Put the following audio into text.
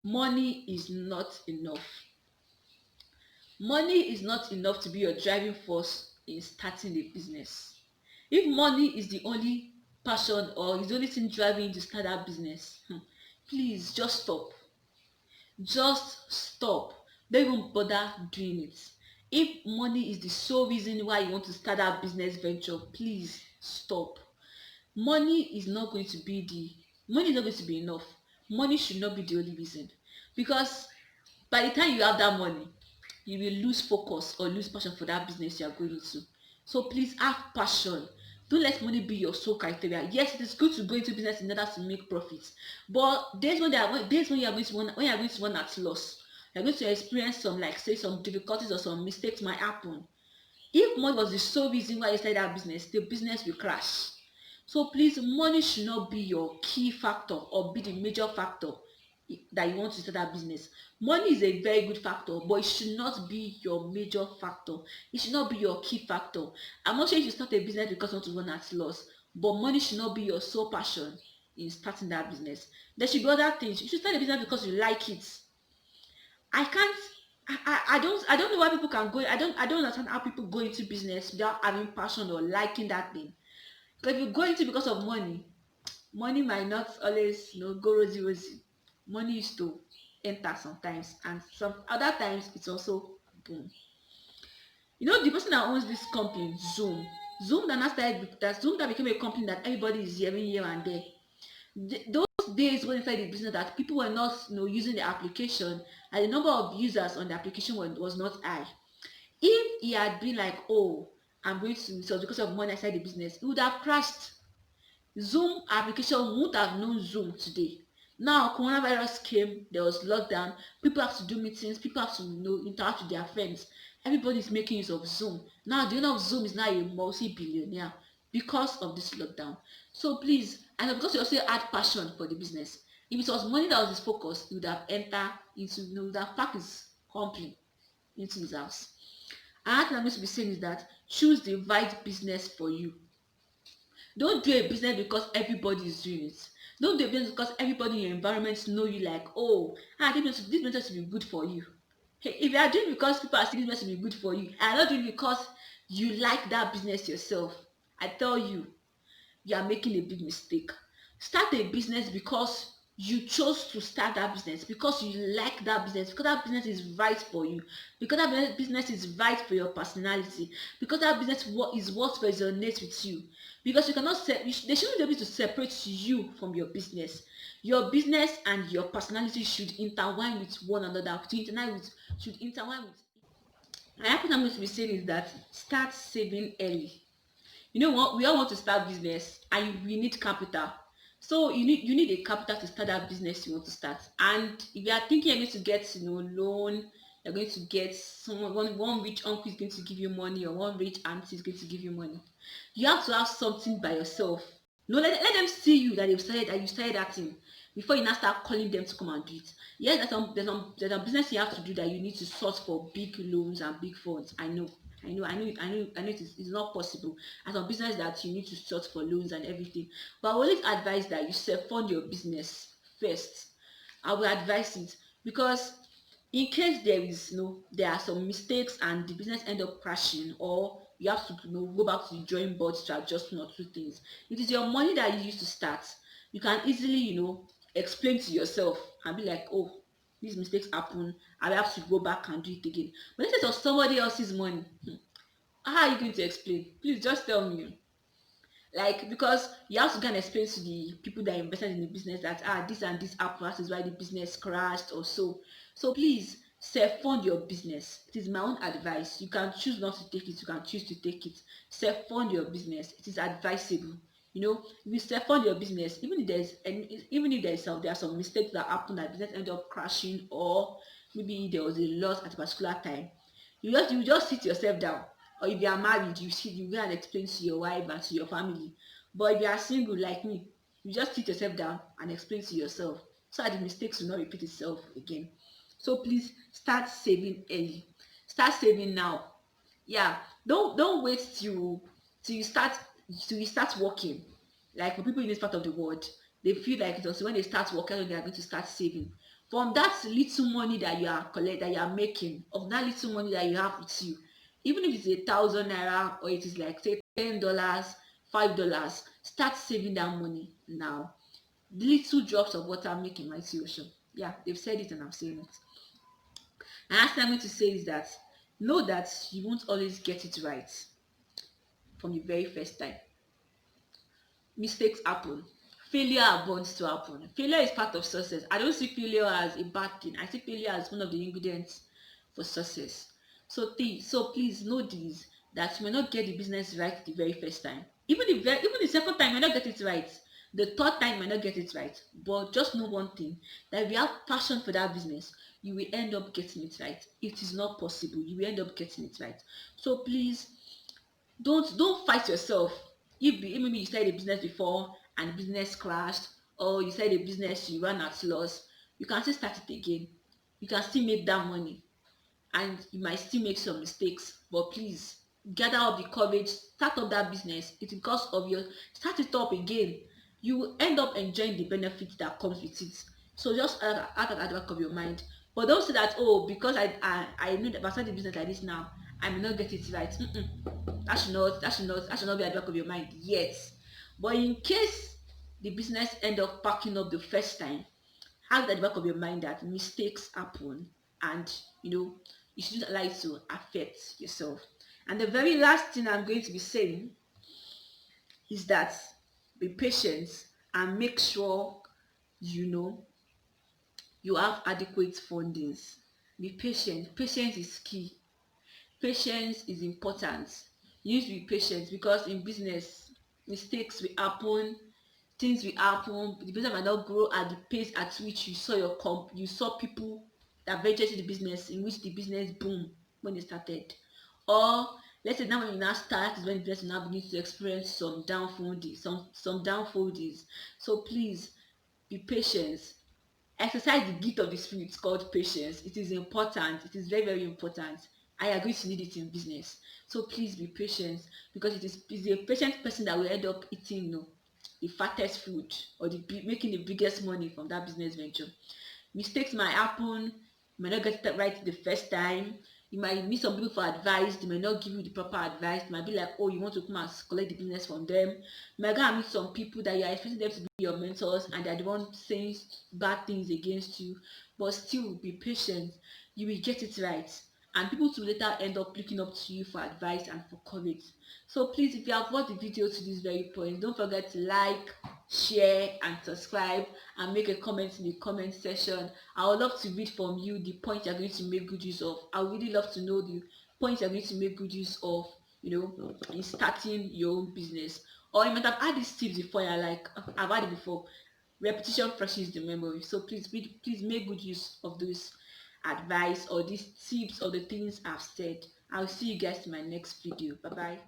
money is not enough. Money is not enough to be your driving force in starting a business. If money is the only passion or is the only thing driving you to start that business, please just stop. Just stop. Don't even bother doing it. If money is the sole reason why you want to start that business venture, please stop. Money is not going to be the money is not going to be enough. Money should not be the only reason, because by the time you have that money, you will lose focus or lose passion for that business you are going into. So please have passion. Don't let money be your sole criteria. Yes, it is good to go into business in order to make profits, but days when you are going to run at loss, you are going to experience some, like say, some difficulties or some mistakes might happen. If money was the sole reason why you started that business, the business will crash. So please, money should not be your key factor or be the major factor that you want to start that business. Money is a very good factor, but it should not be your major factor. It should not be your key factor. I'm not saying you should start a business because you want to run at loss, but money should not be your sole passion in starting that business. There should be other things. You should start a business because you like it. I can't. I don't know why people can go. I don't understand how people go into business without having passion or liking that thing. Because if you go into because of money, money might not always, go rosy rosy. Money used to enter sometimes, and some other times it's also boom. The person that owns this company, Zoom that now started, that Zoom that became a company that everybody is hearing here and there. Those days when inside the business that people were not, using the application, and the number of users on the application was not high. If he had been like, oh, I'm going to, so because of money inside the business, it would have crashed. Zoom application wouldn't have known Zoom today. Now coronavirus came, there was lockdown, people have to do meetings, people have to, interact with their friends. Everybody is making use of Zoom. Now the owner of Zoom is now a multi-billionaire because of this lockdown. So please, and because he also had passion for the business. If it was money that was his focus, he would have entered into, would have packed his company into his house. Another thing I'm going to be saying is that choose the right business for you. Don't do a business because everybody is doing it. Don't do a business because everybody in your environment know you, like, oh, this business will be good for you. Hey, if you are doing it because people are saying this business will be good for you, and not doing it because you like that business yourself, I tell you, you are making a big mistake. Start a business because you chose to start that business, because you like that business, because that business is right for you, because that business is right for your personality, because that business is what resonates with you. Because you cannot they shouldn't be able to separate you from your business. Your business and your personality should intertwine with one another, should intertwine with. Another thing I'm going to be saying is that start saving early. You know what, we all want to start business, and we need capital. So you need a capital to start that business you want to start. And if you are thinking you're going to get, loan, you're going to get someone, one rich uncle is going to give you money, or one rich auntie is going to give you money, you have to have something by yourself. No, let them see you that you started that thing before you now start calling them to come and do it. Yes, there's some business you have to do, that you need to source for big loans and big funds. I know it's not possible. And some business that you need to source for loans and everything. But I always advise that you self fund your business first. I will advise it, because in case there are some mistakes and the business end up crashing, or you have to, go back to the drawing board to adjust one or two things. It is your money that you use to start. You can easily, explain to yourself and be like, oh, these mistakes happen, I have to go back and do it again. But if it was somebody else's money, how are you going to explain? Please just tell me. Like, because you have to go and explain to the people that invested in the business that, this and this happened, that is why the business crashed or so. So please self fund your business. It is my own advice. You can choose not to take it, you can choose to take it. Self fund your business. It is advisable. If you self fund your business, even if there are some mistakes that happen, that business end up crashing, or maybe there was a loss at a particular time, you just sit yourself down. Or if you are married, you go and explain to your wife and to your family. But if you are single like me, you just sit yourself down and explain to yourself, so that the mistakes will not repeat itself again. So please start saving early. Start saving now. Yeah, don't wait till you start working. Like, for people in this part of the world, they feel like it was when they start working when they are going to start saving. From that little money that that you are making, of that little money that you have with you, even if it's 1,000 naira or it is like say $10, $5, start saving that money now. Little drops of water make a mighty ocean. Yeah, they've said it and I'm saying it. And last thing I'm going to say is that know that you won't always get it right from the very first time. Mistakes happen. Failure are bound to happen. Failure is part of success. I don't see failure as a bad thing. I see failure as one of the ingredients for success. So please know this, that you may not get the business right the very first time. Even the second time you may not get it right. The third time you may not get it right. But just know one thing, that if you have passion for that business, you will end up getting it right. It is not possible. You will end up getting it right. So please don't fight yourself. If maybe you started a business before and the business crashed, or you started a business you ran at loss, you can still start it again. You can still make that money, and you might still make some mistakes, but please gather up the courage, start up that business. It's because of your start it up again. You will end up enjoying the benefit that comes with it. So just add that at the back of your mind. But don't say that, oh, because I know that if I start the business like this now, I may not get it right. That should not be at the back of your mind yet. But in case the business end up packing up the first time, have at the back of your mind that mistakes happen, and you shouldn't allow it to affect yourself. And the very last thing I'm going to be saying is that be patient and make sure you know you have adequate fundings. Be patient. Patience is key. Patience is important. You need to be patient, because in business mistakes will happen, things will happen. The business might not grow at the pace at which you saw people that ventured into the business, in which the business boom when they started. Or let's say now when you now start is when the business now begins to experience some downfall days. So please be patient. Exercise the gift of the spirit called patience. It is important. It is very, very important. I agree to need it in business. So please be patient, because it's a patient person that will end up eating the fattest food, or making the biggest money from that business venture. Mistakes might happen. You might not get it right the first time. You might meet some people for advice. They may not give you the proper advice. They might be like, oh, you want to come and collect the business from them. You might go and meet some people that you are expecting them to be your mentors, and they're the ones saying bad things against you. But still be patient. You will get it right. And people to later end up looking up to you for advice and for courage. So please, if you have watched the video to this very point, don't forget to like, share and subscribe, and make a comment in the comment section. I would love to read from you the points you're going to make good use of. I would really love to know the points you're going to make good use of, in starting your own business. Or you might have had these tips before, you're like, I've had it before. Repetition freshens the memory. So please make good use of those advice or these tips or the things I've said. I'll see you guys in my next video. Bye bye.